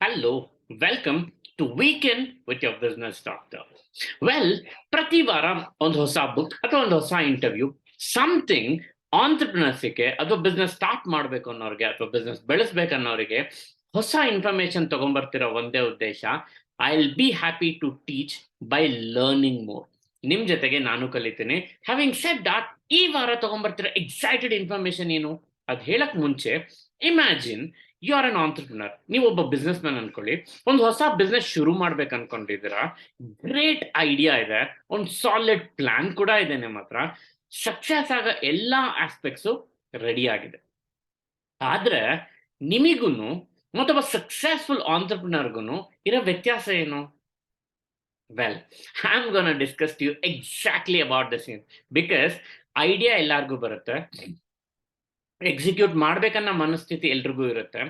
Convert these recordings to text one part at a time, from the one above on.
Hello, welcome to Weekend with your business doctor. Well, ಪ್ರತಿ ವಾರ ಒಂದು ಹೊಸ ಬುಕ್ ಅಥವಾ ಒಂದು ಹೊಸ ಇಂಟರ್ವ್ಯೂ ಸಮಥಿಂಗ್ ಆಂಟ್ರಪ್ರಿನರ್ಸ್ಗೆ ಅಥವಾ ಬಿಸ್ನೆಸ್ ಸ್ಟಾರ್ಟ್ ಮಾಡಬೇಕು ಅನ್ನೋರಿಗೆ ಅಥವಾ ಬಿಸ್ನೆಸ್ ಬೆಳೆಸ್ಬೇಕನ್ನೋರಿಗೆ ಹೊಸ ಇನ್ಫಾರ್ಮೇಶನ್ ತಗೊಂಡ್ಬರ್ತಿರೋ ಒಂದೇ ಉದ್ದೇಶ. I will be happy to teach by learning more. ನಿಮ್ ಜೊತೆಗೆ ನಾನು ಕಲಿತೀನಿ. ಹ್ಯಾವಿಂಗ್ ಸೆಡ್ ದಟ್, ಈ ವಾರ ತಗೊಂಡ್ಬರ್ತಿರೋ ಎಕ್ಸೈಟೆಡ್ ಇನ್ಫಾರ್ಮೇಶನ್ ಏನು ಅದ್ ಹೇಳಕ್ ಮುಂಚೆ, imagine you are an entrepreneur. ನೀವು ಒಬ್ಬ ಬಿಸ್ನೆಸ್ ಮ್ಯಾನ್ ಅನ್ಕೊಳ್ಳಿ, ಒಂದು ಹೊಸ ಬಿಸ್ನೆಸ್ ಶುರು ಮಾಡ್ಬೇಕು ಅನ್ಕೊಂಡಿದ್ದೀರಾ. ಗ್ರೇಟ್ ಐಡಿಯಾ ಇದೆ, ಒಂದು ಸಾಲಿಡ್ ಪ್ಲಾನ್ ಕೂಡ ಇದೆ ನಿಮ್ಮ ಹತ್ರ, ಸಕ್ಸಸ್ ಆಗ ಎಲ್ಲಾ ಆಸ್ಪೆಕ್ಟ್ಸು ರೆಡಿ ಆಗಿದೆ. ಆದ್ರೆ ನಿಮಿಗೂನು ಮತ್ತೊಬ್ಬ ಸಕ್ಸಸ್ಫುಲ್ ಆಂಟ್ರಪ್ರಿನರ್ಗೂ ಇರೋ ವ್ಯತ್ಯಾಸ ಏನು? Well, I'm gonna discuss to you exactly about the same because idea ಎಲ್ಲಾರ್ಗೂ ಬರುತ್ತೆ, ಎಕ್ಸಿಕ್ಯೂಟ್ ಮಾಡ್ಬೇಕನ್ನ ಮನಸ್ಥಿತಿ ಎಲ್ರಿಗೂ ಇರುತ್ತೆ,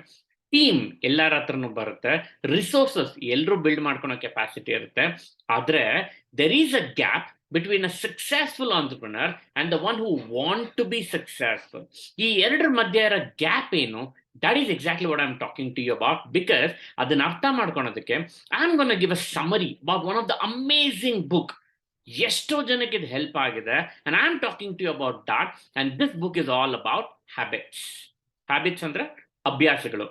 ಟೀಮ್ ಎಲ್ಲಾರ ಹತ್ರನೂ ಬರುತ್ತೆ, ರಿಸೋರ್ಸಸ್ ಎಲ್ರು ಬಿಲ್ಡ್ ಮಾಡ್ಕೊಳೋ ಕೆಪಾಸಿಟಿ ಇರುತ್ತೆ. ಆದ್ರೆ there is a gap between a successful entrepreneur and the one who want to be successful. ಈ ಎರಡರ ಮಧ್ಯೆ ಇರೋ ಗ್ಯಾಪ್ ಏನು? That is exactly what I am talking to you about. Because ಅದನ್ನ ಅರ್ಥ ಮಾಡ್ಕೊಳೋದಕ್ಕೆ I am gonna give a summary about one of the amazing book. ಎಷ್ಟೋ ಜನಕ್ಕೆ ಇದು ಹೆಲ್ಪ್ ಆಗಿದೆ, and I am talking to you about that. And this book is all about habits. Habits ಅಂದ್ರೆ ಅಭ್ಯಾಸಗಳು.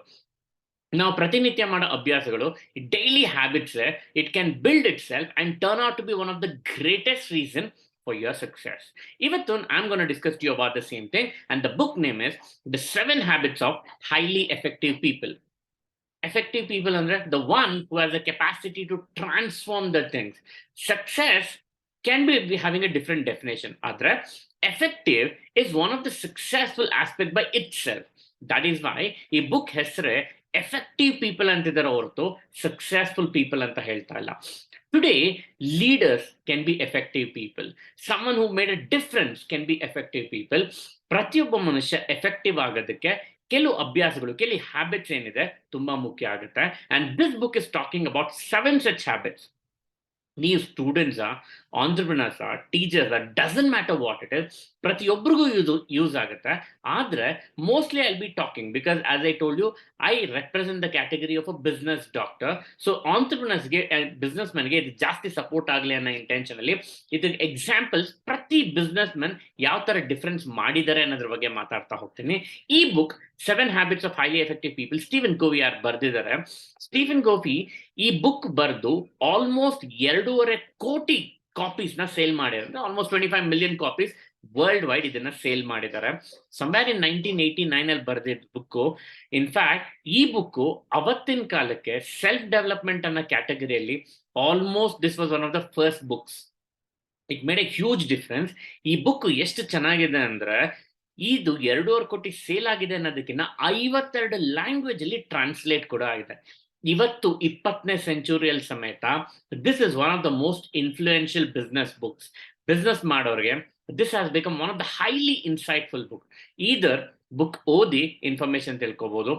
ನಾವು ಪ್ರತಿನಿತ್ಯ ಮಾಡೋ ಅಭ್ಯಾಸಗಳು, daily habits, it can build itself and turn out to be one of the greatest reason for your success. ಇವತ್ತು I am gonna discuss to you about the same thing, and the book name is the 7 habits of highly effective people. Effective people ಅಂದ್ರೆ the one who has the capacity to transform the things. Success can be having a different definition. Adra, effective is one of the successful aspect by itself. That is why ಈ book ಹೆಸರೇ effective people ಅಂತಿದ್ದಾರೆ ಹೊರತು successful people ಅಂತ ಹೇಳ್ತಾ ಇಲ್ಲ. Today, leaders can be effective people. Someone who made a difference can be effective people. ಪ್ರತಿಯೊಬ್ಬ ಮನುಷ್ಯ effective ಆಗೋದಕ್ಕೆ ಕೆಲವು ಅಭ್ಯಾಸಗಳು, ಕೆಲವು ಹ್ಯಾಬಿಟ್ಸ್ ಏನಿದೆ ತುಂಬಾ ಮುಖ್ಯ ಆಗುತ್ತೆ. And this book is talking about 7 such habits. ನೀವು ಸ್ಟೂಡೆಂಟ್ಸಾ, ಆಂಟ್ರಪ್ರಿನರ್ಸಾ, ಟೀಚರ್ಸಾ, doesn't matter what it is, ಪ್ರತಿಯೊಬ್ಬರಿಗೂ ಯೂಸ್ ಆಗುತ್ತೆ. ಆದ್ರೆ mostly I be talking because as I told you, I represent the category of a business doctor. So ಆಂಟ್ರಪ್ರಿನರ್ಸ್ಗೆ, business ಮ್ಯಾನ್ಗೆ ಇದು ಜಾಸ್ತಿ ಸಪೋರ್ಟ್ ಆಗಲಿ ಅನ್ನೋ ಇಂಟೆನ್ಷನ್ ಅಲ್ಲಿ ಇದಕ್ಕೆ ಎಕ್ಸಾಂಪಲ್ಸ್, ಪ್ರತಿ ಬಿಸ್ನೆಸ್ ಮ್ಯಾನ್ ಯಾವ ತರ ಡಿಫರೆನ್ಸ್ ಮಾಡಿದ್ದಾರೆ ಅನ್ನೋದ್ರ ಬಗ್ಗೆ ಮಾತಾಡ್ತಾ ಹೋಗ್ತೀನಿ. ಈ book 7 habits of highly effective people, Steven Covey ಯಾರು ಬರ್ದಿದ್ದಾರೆ. ಸ್ಟೀಫನ್ ಕೋವಿ ಈ ಬುಕ್ ಬರೆದು ಆಲ್ಮೋಸ್ಟ್ 2.5 ಕೋಟಿ ಕಾಪೀಸ್ ನ ಸೇಲ್ ಮಾಡಿದ್ದಾರೆ. Almost 25 million copies world wide ಇದನ್ನ ಸೇಲ್ ಮಾಡಿದ್ದಾರೆ. ಸಮ್ವೇರ್ ಇನ್ 1989 ಅಲ್ಲಿ ಬರೆದಿದ್ದ ಬುಕ್. ಇನ್ಫ್ಯಾಕ್ಟ್ ಈ ಬುಕ್ ಅವತ್ತಿನ ಕಾಲಕ್ಕೆ ಸೆಲ್ಫ್ ಡೆವಲಪ್ಮೆಂಟ್ ಅನ್ನೋ ಕ್ಯಾಟಗರಿಯಲ್ಲಿ almost this was one of the first books. It made a huge difference. ಈ ಬುಕ್ ಎಷ್ಟು ಚೆನ್ನಾಗಿದೆ ಅಂದ್ರೆ, ಇದು 2.5 ಕೋಟಿ ಸೇಲ್ ಆಗಿದೆ ಅನ್ನೋದಕ್ಕಿಂತ 52 ಲ್ಯಾಂಗ್ವೇಜ್ ಅಲ್ಲಿ ಟ್ರಾನ್ಸ್ಲೇಟ್ ಕೂಡ ಆಗಿದೆ. ಇವತ್ತು 20ನೇ ಸೆಂಚುರಿಯಲ್ಲಿ ಸಮೇತ this is one of the most influential business books. Business ಮಾಡೋರಿಗೆ this has become one of the highly insightful book. Either book ಓದಿ ಇನ್ಫಾರ್ಮೇಶನ್ ತಿಳ್ಕೊಬಹುದು,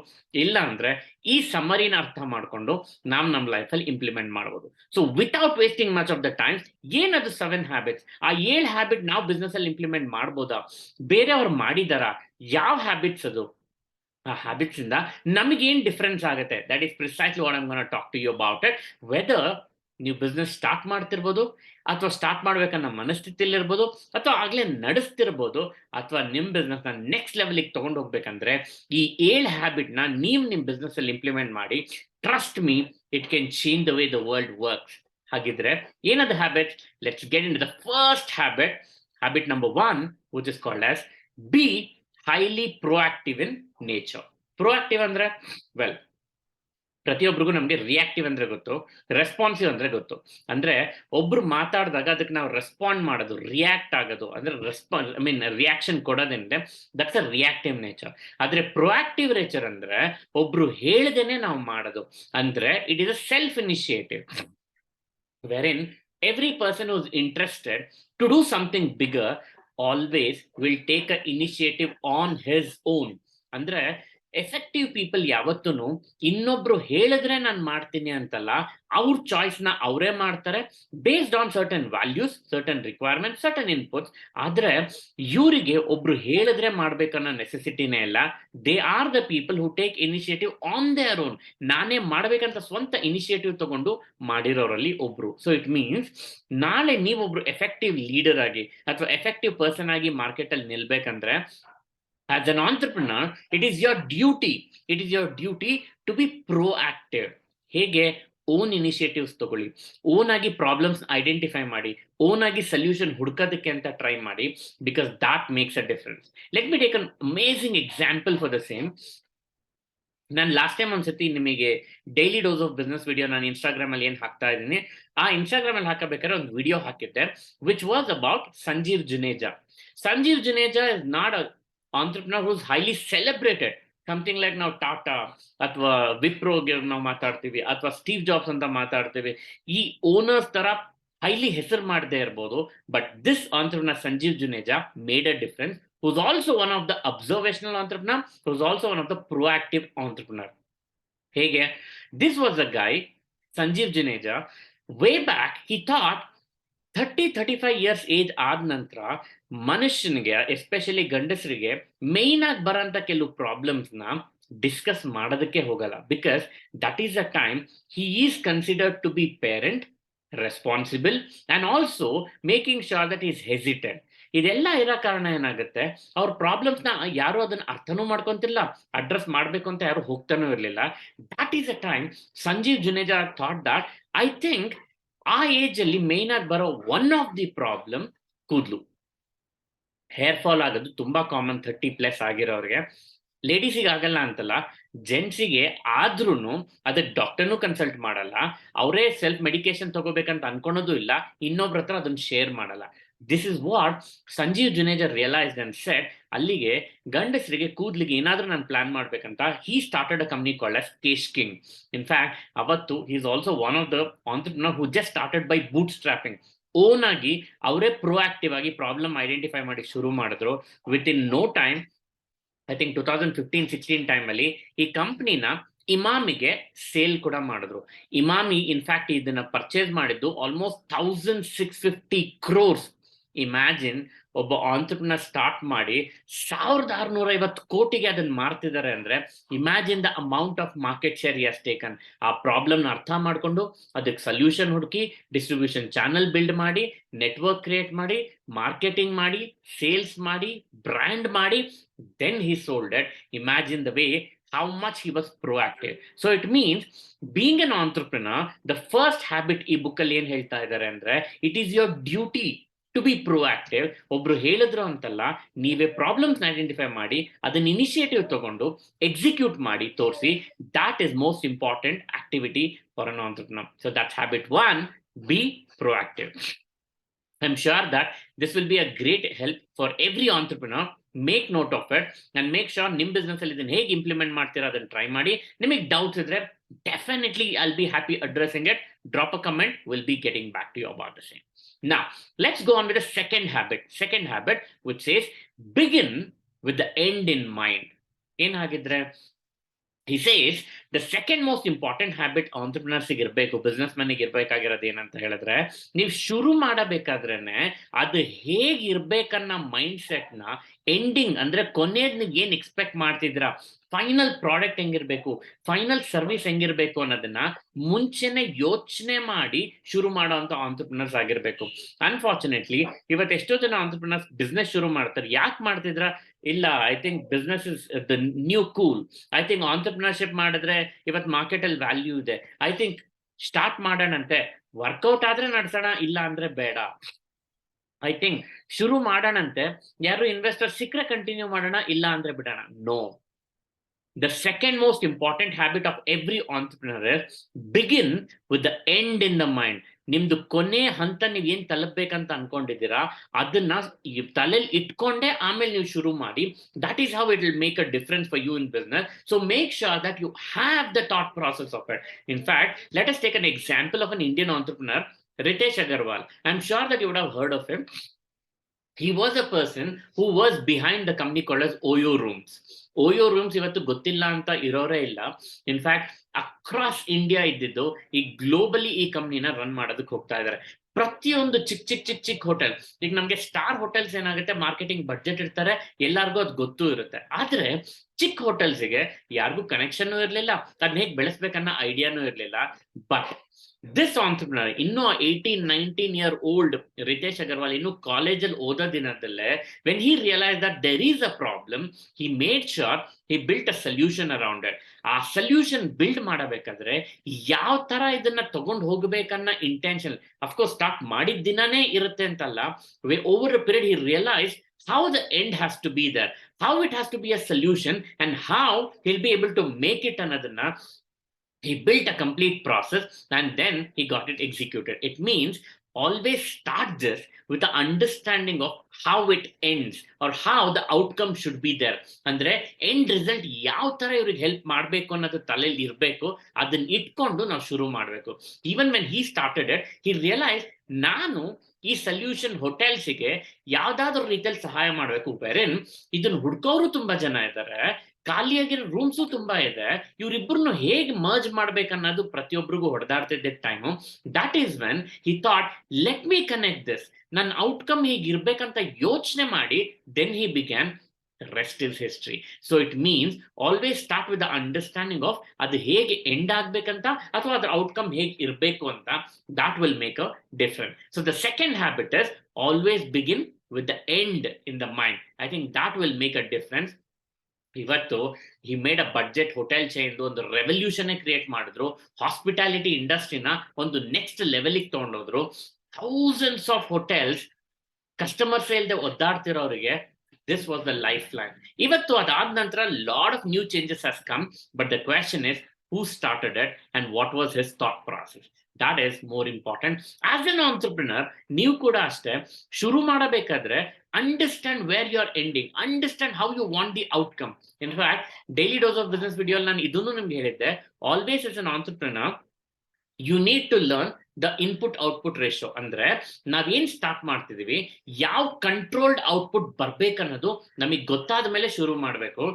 ಇಲ್ಲ ಅಂದ್ರೆ ಈ ಸಮರಿನ ಅರ್ಥ ಮಾಡ್ಕೊಂಡು ನಾವು ನಮ್ಮ ಲೈಫಲ್ಲಿ ಇಂಪ್ಲಿಮೆಂಟ್ ಮಾಡ್ಬೋದು. So without wasting much of the time, ಏನದು 7 ಹ್ಯಾಬಿಟ್ಸ್? ಆ 7 ಹ್ಯಾಬಿಟ್ ನಾವು ಬಿಸ್ನೆಸ್ ಅಲ್ಲಿ ಇಂಪ್ಲಿಮೆಂಟ್ ಮಾಡ್ಬೋದಾ? ಬೇರೆಯವ್ರು ಮಾಡಿದಾರಾ? ಯಾವ ಹ್ಯಾಬಿಟ್ಸ್ ಅದು? ಆ ಹ್ಯಾಬಿಟ್ಸ್ ಇಂದ ನಮಗೇನ್ ಡಿಫರೆನ್ಸ್ ಆಗುತ್ತೆ? That is precisely what I am gonna talk to you about it. Whether ನೀವು ಬಿಸ್ನೆಸ್ ಸ್ಟಾರ್ಟ್ ಮಾಡ್ತಿರ್ಬೋದು, ಅಥವಾ ಸ್ಟಾರ್ಟ್ ಮಾಡ್ಬೇಕನ್ನೋ ಮನಸ್ಥಿತಿಯಲ್ಲಿ ಇರ್ಬೋದು, ಅಥವಾ ಆಗ್ಲೇ ನಡೆಸ್ತಿರ್ಬೋದು, ಅಥವಾ ನಿಮ್ ಬಿಸ್ನೆಸ್ ನ ನೆಕ್ಸ್ಟ್ ಲೆವೆಲ್ಗೆ ತಗೊಂಡು ಹೋಗ್ಬೇಕಂದ್ರೆ ಈ 7 ಹ್ಯಾಬಿಟ್ ನ ನೀವು ನಿಮ್ ಬಿಸ್ನೆಸ್ ಅಲ್ಲಿ ಇಂಪ್ಲಿಮೆಂಟ್ ಮಾಡಿ. Trust me, it can change the way the world works. ಹಾಗಿದ್ರೆ ಏನದು habit? Let's get in the first habit. Habit number 1, which is called as B highly proactive in nature. Proactive ಅಂದ್ರೆ, well, ಪ್ರತಿಯೊಬ್ಬರಿಗೂ ನಮಗೆ reactive ಅಂದ್ರೆ ಗೊತ್ತು, responsive ಅಂದ್ರೆ ಗೊತ್ತು. ಅಂದ್ರೆ ಒಬ್ರು ಮಾತಾಡಿದಾಗ ಅದಕ್ಕೆ ನಾವು ರೆಸ್ಪಾಂಡ್ ಮಾಡೋದು, ರಿಯಾಕ್ಟ್ ಆಗೋದು, ಅಂದ್ರೆ ರಿಯಾಕ್ಷನ್ ಕೊಡೋದೇನಿದೆ, ದಟ್ಸ್ ಅ ರಿಯಾಕ್ಟಿವ್ ನೇಚರ್. ಆದ್ರೆ ಪ್ರೊಆಕ್ಟಿವ್ ನೇಚರ್ ಅಂದ್ರೆ ಒಬ್ರು ಹೇಳ್ದೇನೆ ನಾವು ಮಾಡೋದು, ಅಂದ್ರೆ it is a self initiative, wherein every person who is interested to do something bigger always will take an initiative on his own. ಅಂದ್ರೆ ಎಫೆಕ್ಟಿವ್ ಪೀಪಲ್ ಯಾವತ್ತೂ ಇನ್ನೊಬ್ರು ಹೇಳಿದ್ರೆ ನಾನು ಮಾಡ್ತೀನಿ ಅಂತಲ್ಲ, ಅವ್ರ ಚಾಯ್ಸ್ನ ಅವರೇ ಮಾಡ್ತಾರೆ based on certain values, certain requirement, certain inputs. ಆದ್ರೆ ಇವರಿಗೆ ಒಬ್ರು ಹೇಳಿದ್ರೆ ಮಾಡ್ಬೇಕನ್ನೋ ನೆಸೆಸಿಟಿನೇ ಇಲ್ಲ. They are the people who take initiative on their own. ನಾನೇ ಮಾಡ್ಬೇಕಂತ ಸ್ವಂತ ಇನಿಷಿಯೇಟಿವ್ ತಗೊಂಡು ಮಾಡಿರೋರಲ್ಲಿ ಒಬ್ರು. ಸೊ ಇಟ್ ಮೀನ್ಸ್ ನಾಳೆ ನೀವೊಬ್ರು ಎಫೆಕ್ಟಿವ್ ಲೀಡರ್ ಆಗಿ ಅಥವಾ ಎಫೆಕ್ಟಿವ್ ಪರ್ಸನ್ ಆಗಿ ಮಾರ್ಕೆಟ್ ಅಲ್ಲಿ ನಿಲ್ಬೇಕಂದ್ರೆ, as an entrepreneur, it is your duty to be proactive. ಹೇಗೆ? ಓನ್ ಇನಿಷಿಯೇಟಿವ್ಸ್ ತಗೊಳ್ಳಿ, ಓನ್ ಆಗಿ ಪ್ರಾಬ್ಲಮ್ಸ್ ಐಡೆಂಟಿಫೈ ಮಾಡಿ, ಓನ್ ಆಗಿ ಸೊಲ್ಯೂಷನ್ ಹುಡ್ಕೋದಕ್ಕೆ ಅಂತ ಟ್ರೈ ಮಾಡಿ, because that makes a difference. Let me take an amazing example for the same. ನಾನು last time ಒಂದ್ಸತಿ ನಿಮಗೆ daily dose of business video ನಾನು ಇನ್ಸ್ಟಾಗ್ರಾಮ್ ಅಲ್ಲಿ ಏನ್ ಹಾಕ್ತಾ ಇದ್ದೀನಿ, ಆ ಇನ್ಸ್ಟಾಗ್ರಾಮ್ ಅಲ್ಲಿ ಹಾಕಬೇಕಾದ್ರೆ ಒಂದು ವಿಡಿಯೋ ಹಾಕಿದ್ದೆ which was about Sanjeev Juneja. Sanjeev Juneja is not a entrepreneur who's highly celebrated, something like ನಾವು ಟಾಟಾ ಅಥವಾ ವಿಪ್ರೋಗೆ ನಾವು ಮಾತಾಡ್ತೀವಿ, ಅಥವಾ ಸ್ಟೀವ್ ಜಾಬ್ಸ್ ಅಂತ ಮಾತಾಡ್ತೀವಿ. ಈ ಓನರ್ಸ್ ತರ ಹೈಲಿ ಹೆಸರು ಮಾಡದೇ ಇರ್ಬೋದು, but this entrepreneur Sanjeev Juneja made a difference, who's also one of the observational entrepreneur, who's also one of the proactive entrepreneur. ಹೇಗೆ? This was a guy, Sanjeev Juneja, way back he thought 30-35 years age ಆದ ನಂತರ ಮನುಷ್ಯನಿಗೆ, especially ಗಂಡಸರಿಗೆ main ಆಗಿ ಬರೋಂಥ ಕೆಲವು ಪ್ರಾಬ್ಲಮ್ಸ್ನ discuss ಮಾಡೋದಕ್ಕೆ ಹೋಗಲ್ಲ. Because that is a time he is considered to be parent, responsible, and also making sure that is hesitant. ಇದೆಲ್ಲ ಇರೋ ಕಾರಣ ಏನಾಗುತ್ತೆ, ಅವ್ರ ಪ್ರಾಬ್ಲಮ್ಸ್ನ ಯಾರು ಅದನ್ನ ಅರ್ಥನೂ ಮಾಡ್ಕೊಂತಿಲ್ಲ, ಅಡ್ರೆಸ್ ಮಾಡಬೇಕು ಅಂತ ಯಾರು ಹೋಗ್ತಾನೂ ಇರಲಿಲ್ಲ. That is a time Sanjeev Juneja thought that I think ಆ ಏಜ್ ಅಲ್ಲಿ ಮೇನ್ ಆಗಿ ಬರೋ ಒನ್ ಆಫ್ ದಿ ಪ್ರಾಬ್ಲಮ್ ಕೂದಲು, ಹೇರ್ ಫಾಲ್ ಆಗೋದು ತುಂಬಾ ಕಾಮನ್ 30+ ಆಗಿರೋರಿಗೆ. ಲೇಡೀಸಿಗೆ ಆಗಲ್ಲ ಅಂತಲ್ಲ, ಜೆಂಟ್ಸಿಗೆ ಆದ್ರೂ ಅದಕ್ಕೆ ಡಾಕ್ಟರ್ನೂ ಕನ್ಸಲ್ಟ್ ಮಾಡಲ್ಲ, ಅವರೇ ಸೆಲ್ಫ್ ಮೆಡಿಕೇಶನ್ ತಗೋಬೇಕಂತ ಅನ್ಕೊಳೋದು ಇಲ್ಲ, ಇನ್ನೊಬ್ರ ಹತ್ರ ಅದನ್ನ ಶೇರ್ ಮಾಡಲ್ಲ. This is what Sanjeev Juneja realised and said, ಅಲ್ಲಿಗೆ ಗಂಡಸರಿಗೆ ಕೂದ್ಲಿಗೆ ಏನಾದ್ರೂ ನಾನು ಪ್ಲಾನ್ ಮಾಡ್ಬೇಕಂತ he started a company called as Kesh King. In fact ಅವತ್ತು he is also one of the entrepreneur who just started by bootstrapping. Own ಆಗಿ ಅವರೇ ಪ್ರೊಆಕ್ಟಿವ್ ಆಗಿ ಪ್ರಾಬ್ಲಮ್ ಐಡೆಂಟಿಫೈ ಮಾಡಿ ಶುರು ಮಾಡಿದ್ರು. Within no time, I think 2015-16 ಟೈಮಲ್ಲಿ ಈ ಕಂಪ್ನಿನ ಇಮಾಮಿಗೆ ಸೇಲ್ ಕೂಡ ಮಾಡಿದ್ರು. ಇಮಾಮಿ ಇನ್ಫ್ಯಾಕ್ಟ್ ಇದನ್ನ ಪರ್ಚೇಸ್ ಮಾಡಿದ್ದು ಆಲ್ಮೋಸ್ಟ್ 1650 crores. ಇಮ್ಯಾಜಿನ್, ಒಬ್ಬ ಆಂಟ್ರಪ್ರಿನರ್ ಸ್ಟಾರ್ಟ್ ಮಾಡಿ 1650 ಕೋಟಿಗೆ ಅದನ್ನ ಮಾರ್ತಿದ್ದಾರೆ ಅಂದ್ರೆ, imagine the amount of market share he has taken. ಆ ಪ್ರಾಬ್ಲಮ್ನ ಅರ್ಥ ಮಾಡ್ಕೊಂಡು ಅದಕ್ಕೆ ಸೊಲ್ಯೂಷನ್ ಹುಡುಕಿ, ಡಿಸ್ಟ್ರಿಬ್ಯೂಷನ್ ಚಾನಲ್ ಬಿಲ್ಡ್ ಮಾಡಿ, ನೆಟ್ವರ್ಕ್ ಕ್ರಿಯೇಟ್ ಮಾಡಿ, ಮಾರ್ಕೆಟಿಂಗ್ ಮಾಡಿ, ಸೇಲ್ಸ್ ಮಾಡಿ, ಬ್ರ್ಯಾಂಡ್ ಮಾಡಿ, then he sold it. Imagine the way how much he was proactive. So it means being an entrepreneur, the first habit ಈ book ಅಲ್ಲಿ ಏನ್ ಹೇಳ್ತಾ ಇದ್ದಾರೆ ಅಂದ್ರೆ, it is your duty to be proactive. ಒಬ್ರು ಹೇಳಿದ್ರು ಅಂತಲ್ಲ, ನೀವೇ ಪ್ರಾಬ್ಲಮ್ಸ್ ಐಡೆಂಟಿಫೈ ಮಾಡಿ ಅದನ್ನ ಇನಿಷಿಯೇಟಿವ್ ತಗೊಂಡು ಎಕ್ಸಿಕ್ಯೂಟ್ ಮಾಡಿ ತೋರಿಸಿ. that is most important activity for an entrepreneur. So that's habit 1, be proactive. I'm sure that this will be a great help for every entrepreneur. Make note of it and make sure ನಿಮ್ಮ business ಅಲ್ಲಿ ಇದನ್ನ ಹೇಗೆ implement ಮಾಡ್ತೀರಾ ಅದನ್ನ try ಮಾಡಿ. ನಿಮಗೆ doubts ಇದ್ರೆ definitely I'll be happy addressing it. Drop a comment, we'll be getting back to you about the same. Now let's go on with the second habit which says begin with the end in mind. ಏನಾಗಿದ್ರೆ, he says the second most important habit entrepreneurs ಇರಬೇಕು, business Mann ಇರ್ಬೇಕಾಗಿರೋದು ಏನಂತ ಹೇಳಿದ್ರೆ, ನೀವು ಶುರು ಮಾಡಬೇಕಾದ್ರೇನೆ ಅದು ಹೇಗಿರ್ಬೇಕನ್ನ mind set ನ ending ಅಂದ್ರೆ ಕೊನೆಯದ್ ನೀವು ಏನ್ ಎಕ್ಸ್ಪೆಕ್ಟ್ ಮಾಡ್ತಿದ್ರ, ಫೈನಲ್ ಪ್ರಾಡಕ್ಟ್ ಹೆಂಗಿರ್ಬೇಕು, ಫೈನಲ್ ಸರ್ವಿಸ್ ಹೆಂಗಿರ್ಬೇಕು ಅನ್ನೋದನ್ನ ಮುಂಚೆನೆ ಯೋಚನೆ ಮಾಡಿ ಶುರು ಮಾಡೋಂಥ ಆಂಟ್ರಪ್ರಿನರ್ಸ್ ಆಗಿರ್ಬೇಕು. ಅನ್ಫಾರ್ಚುನೇಟ್ಲಿ ಇವತ್ತು ಎಷ್ಟೋ ಜನ ಆಂಟ್ರಪ್ರಿನರ್ಸ್ ಬಿಸ್ನೆಸ್ ಶುರು ಮಾಡ್ತಾರೆ. ಯಾಕೆ ಮಾಡ್ತಿದ್ರ? ಇಲ್ಲ, I think business is the new cool, I think entrepreneurship ಮಾಡಿದ್ರೆ ಇವತ್ತು ಮಾರ್ಕೆಟ್ ಅಲ್ಲಿ ವ್ಯಾಲ್ಯೂ ಇದೆ, ಐ ಥಿಂಕ್ ಸ್ಟಾರ್ಟ್ ಮಾಡೋಣಂತೆ, ವರ್ಕೌಟ್ ಆದ್ರೆ ನಡ್ಸೋಣ, ಇಲ್ಲ ಅಂದ್ರೆ ಬೇಡ, ಐ ಥಿಂಕ್ ಶುರು ಮಾಡೋಣಂತೆ, ಯಾರು ಇನ್ವೆಸ್ಟರ್ ಸಿಕ್ಕರೆ ಕಂಟಿನ್ಯೂ ಮಾಡೋಣ, ಇಲ್ಲ ಅಂದ್ರೆ ಬಿಡೋಣ. No, the second most important habit of every entrepreneur is begin with the end in the mind. ನಿಮ್ದು ಕೊನೆ ಹಂತ ನೀವ್ ಏನ್ ತಲುಪಬೇಕಂತ ಅನ್ಕೊಂಡಿದ್ದೀರಾ ಅದನ್ನ ತಲೆಯಲ್ಲಿ ಇಟ್ಕೊಂಡೆ ಆಮೇಲೆ ನೀವು ಶುರು ಮಾಡಿ. that is how it will make a difference for you in business. So make sure that you have the thought process of it. In fact, let us take an example of an Indian entrepreneur, Ritesh Agarwal. I'm sure that you would have heard of him. he was a person who was behind the company called as Oyo Rooms. Oyo Rooms ಇವತ್ತು ಗೊತ್ತಿಲ್ಲ ಅಂತ ಇರೋರೇ ಇಲ್ಲ. In fact across India ಇದ್ದಿದ್ದು ಈ globally ಈ ಕಂಪ್ನಿನ run ಮಾಡೋದಕ್ಕೆ ಹೋಗ್ತಾ ಇದ್ದಾರೆ. ಪ್ರತಿಯೊಂದು ಚಿಕ್ಕ ಚಿಕ್ಕ ಚಿಕ್ಕ ಚಿಕ್ಕ ಹೋಟೆಲ್, ಈಗ ನಮ್ಗೆ ಸ್ಟಾರ್ ಹೋಟೆಲ್ಸ್ ಏನಾಗುತ್ತೆ, ಮಾರ್ಕೆಟಿಂಗ್ ಬಡ್ಜೆಟ್ ಇರ್ತಾರೆ, ಎಲ್ಲಾರ್ಗೂ ಅದು ಗೊತ್ತೂ ಇರುತ್ತೆ. ಆದ್ರೆ ಚಿಕ್ಕ ಹೋಟೆಲ್ಸ್ಗೆ ಯಾರಿಗೂ ಕನೆಕ್ಷನ್ ಇರಲಿಲ್ಲ, ಅದನ್ನ ಹೇಗೆ ಬೆಳೆಸ್ಬೇಕನ್ನೋ ಐಡಿಯಾನೂ ಇರಲಿಲ್ಲ. ಬಟ್ ದಿಸ್ ಆಂಟ್ರಪ್ರಿನರ್, ಇನ್ನೂ 18-19 ಓಲ್ಡ್ ರಿತೇಶ್ ಅಗರ್ವಾಲ್ ಇನ್ನು ಕಾಲೇಜಲ್ಲಿ ಓದೋ ದಿನದಲ್ಲೇ, when he realise that there is a problem, he made sure he built a solution around it. ಆ ಸೊಲ್ಯೂಷನ್ ಬಿಲ್ಡ್ ಮಾಡಬೇಕಾದ್ರೆ ಯಾವ ತರ ಇದನ್ನ ತಗೊಂಡು ಹೋಗ್ಬೇಕನ್ನ ಇಂಟೆನ್ಷನ್, ಅಫ್ಕೋರ್ಸ್ ಸ್ಟಾರ್ಟ್ ಮಾಡಿದ ದಿನನೇ ಇರುತ್ತೆ ಅಂತಲ್ಲ, over a period he realise how the end has to be there, how it has to be a solution, and how he'll be able to make it another. He built a complete process and then he got it executed. It means always start this with the understanding of how it ends or how the outcome should be there. Andre end result yav tara ivrige help ಮಾಡಬೇಕು ಅನ್ನೋದು ತಲೆಯಲ್ಲಿ ಇರಬೇಕು, ಅದನ್ನ ಇಟ್ಕೊಂಡು ನಾವು ಶುರು ಮಾಡಬೇಕು. Even when he started it, he realized ನಾನು ಈ ಸೊಲ್ಯೂಷನ್ ಹೋಟೆಲ್ಸ್ಗೆ ಯಾವ್ದಾದ್ರು ರೀತಿಯಲ್ಲಿ ಸಹಾಯ ಮಾಡಬೇಕು. ವೆರಿನ್ ಇದನ್ನ ಹುಡ್ಕೋರು ತುಂಬಾ ಜನ ಇದ್ದಾರೆ, ಖಾಲಿಯಾಗಿರೋ ರೂಮ್ಸು ತುಂಬಾ ಇದೆ, ಇವ್ರಿಬ್ರು ಹೇಗೆ ಮರ್ಜ್ ಮಾಡ್ಬೇಕನ್ನೋದು ಪ್ರತಿಯೊಬ್ಬರಿಗೂ ಹೊಡೆದಾಡ್ತಿದ್ದ time. That is when he thought, let me connect this, ನನ್ನ ಔಟ್ಕಮ್ ಹೀಗಿರ್ಬೇಕಂತ ಯೋಚನೆ ಮಾಡಿ, then he began. Rest is history. So it means always start with the understanding of ಅದು ಹೇಗೆ ಎಂಡ್ ಆಗ್ಬೇಕಂತ ಅಥವಾ ಅದ್ರ ಔಟ್ಕಮ್ ಹೇಗೆ ಇರಬೇಕು ಅಂತ. that will make a difference. So the second habit is always begin with the end in the mind. I think that will make a difference. ಇವತ್ತು he made a budget hotel chain ಒಂದು revolution create ಮಾಡಿದ್ರು, hospitality ಇಂಡಸ್ಟ್ರಿನ ಒಂದು next ಲೆವೆಲ್ಗೆ ತಗೊಂಡೋದ್ರು. Thousands of hotels customers ಇಲ್ಲದೆ ಒದ್ದಾಡ್ತಿರೋರಿಗೆ this was the lifeline. ಇವತ್ತು ಅದಾದ ನಂತರ lot of new changes has come, but the question is who started it and what was his thought process. That is more important. As an entrepreneur, ನೀವು ಕೂಡ ಅಷ್ಟೇ, ಶುರು ಮಾಡಬೇಕಾದ್ರೆ understand where you are ending, understand how you want the outcome. In fact daily dose of business video ನಾನು ಇದನ್ನು ನಿಮ್ಗೆ ಹೇಳಿದ್ದೆ, always as an entrepreneur you need to learn the input output ratio. ಅಂದ್ರೆ ನಾವೇನ್ ಸ್ಟಾರ್ಟ್ ಮಾಡ್ತಿದೀವಿ, ಯಾವ controlled output ಬರ್ಬೇಕನ್ನೋದು ನಮಗೆ ಗೊತ್ತಾದ ಮೇಲೆ ಶುರು ಮಾಡಬೇಕು.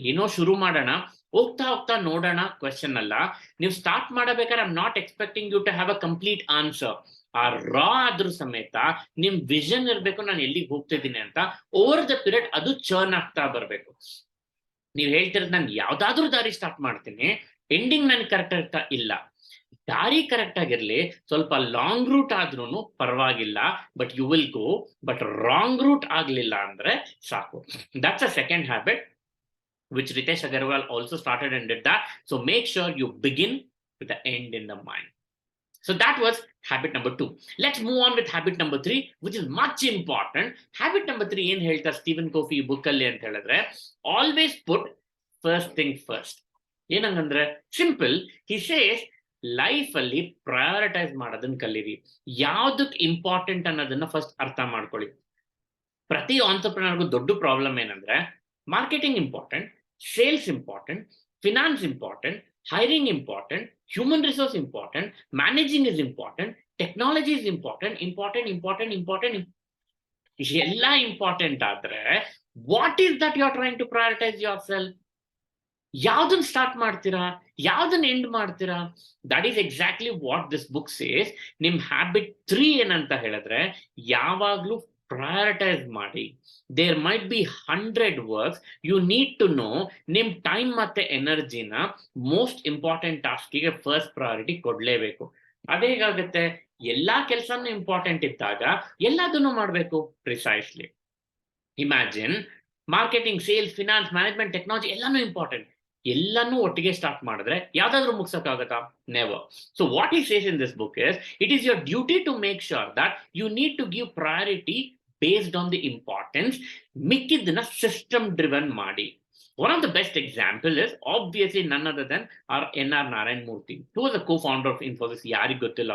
ಏನೋ ಶುರು ಮಾಡೋಣ, ಹೋಗ್ತಾ ಹೋಗ್ತಾ ನೋಡೋಣ ಕ್ವೆಶನ್ ಅಲ್ಲ. ನೀವು ಸ್ಟಾರ್ಟ್ ಮಾಡಬೇಕಾದ್ರೆ I am not expecting you to have a complete answer. ಆ ರಾ ಆದ್ರೂ ಸಮೇತ ನಿಮ್ ವಿಷನ್ ಇರ್ಬೇಕು, ನಾನು ಎಲ್ಲಿಗೆ ಹೋಗ್ತಿದ್ದೀನಿ ಅಂತ. ಓವರ್ ದ ಪೀರಿಯಡ್ ಅದು ಚರ್ನ್ ಆಗ್ತಾ ಬರ್ಬೇಕು. ನೀವು ಹೇಳ್ತಿರೋದು ನಾನು ಯಾವ್ದಾದ್ರೂ ದಾರಿ ಸ್ಟಾರ್ಟ್ ಮಾಡ್ತೀನಿ, ಎಂಡಿಂಗ್ ನನ್ಗೆ ಕರೆಕ್ಟ್ ಆಗ್ತಾ ಇಲ್ಲ. ದಾರಿ ಕರೆಕ್ಟ್ ಆಗಿರ್ಲಿ, ಸ್ವಲ್ಪ ಲಾಂಗ್ ರೂಟ್ ಆದ್ರೂ ಪರವಾಗಿಲ್ಲ, but you will go. But wrong route ಆಗ್ಲಿಲ್ಲ ಅಂದ್ರೆ ಸಾಕು. That's a second habit which Ritesh Agarwal also started and did that. So make sure you begin with the end in the mind. So that was habit number 2. Let's move on with habit number 3, which is much important. Habit number 3 ಏನ್ ಹೇಳ್ತಾ Steven coffee book ಅಲ್ಲಿ ಅಂತ ಹೇಳಿದ್ರೆ, always put first thing first. ಏನಂಗಂದ್ರೆ simple, he says life ಅಲ್ಲಿ prioritise ಮಾಡೋದನ್ನ ಕಲೀರಿ. ಯಾವ್ದಕ್ important ಅನ್ನೋದನ್ನ ಫಸ್ಟ್ ಅರ್ಥ ಮಾಡ್ಕೊಳ್ಳಿ. ಪ್ರತಿ ಆಂಟ್ರಪ್ರಿನರ್ಗೂ ದೊಡ್ಡ ಪ್ರಾಬ್ಲಮ್ ಏನಂದ್ರೆ, marketing important, sales important, finance important, hiring important, human resource important, managing is important, technology is important. ಎಲ್ಲ ಇಂಪಾರ್ಟೆಂಟ್ ಆದ್ರೆ what is that you are trying to prioritise yourself? ಯಾವ್ದನ್ನ start ಮಾಡ್ತೀರಾ, ಯಾವ್ದನ್ನ ಎಂಡ್ ಮಾಡ್ತೀರಾ? That is exactly what this book says. ನಿಮ್ habit 3 ಏನಂತ ಹೇಳಿದ್ರೆ, ಯಾವಾಗ್ಲೂ ಪ್ರಯಾರಿಟೈಸ್ ಮಾಡಿ. There might be 100 works, you need to know ನಿಮ್ ಟೈಮ್ ಮತ್ತೆ ಎನರ್ಜಿನ ಮೋಸ್ಟ್ ಇಂಪಾರ್ಟೆಂಟ್ ಟಾಸ್ಕಿಗೆ ಫಸ್ಟ್ ಪ್ರಯಾರಿಟಿ ಕೊಡ್ಲೇಬೇಕು. ಅದೇಗಾಗುತ್ತೆ, ಎಲ್ಲಾ ಕೆಲಸನೂ ಇಂಪಾರ್ಟೆಂಟ್ ಇದ್ದಾಗ ಎಲ್ಲದನ್ನು ಮಾಡಬೇಕು precisely. Imagine marketing, sales, finance, management, technology ಎಲ್ಲಾನು ಇಂಪಾರ್ಟೆಂಟ್. ಎಲ್ಲಾನು ಒಟ್ಟಿಗೆ ಸ್ಟಾರ್ಟ್ ಮಾಡಿದ್ರೆ ಯಾವ್ದಾದ್ರು ಮುಗ್ಸಕ್ಕಾಗತ್ತಾ? Never. So what he says in this book is, it is your duty to make sure that you need to give priority based on the importance. ಮಿಕ್ಕಿದ್ದನ್ನ system driven ಮಾಡಿ. One of the best example is obviously none other than our N.R. Narayan Murthy, who was a co-founder of Infosys. ಯಾರಿಗೆ ಗೊತ್ತಿಲ್ಲ.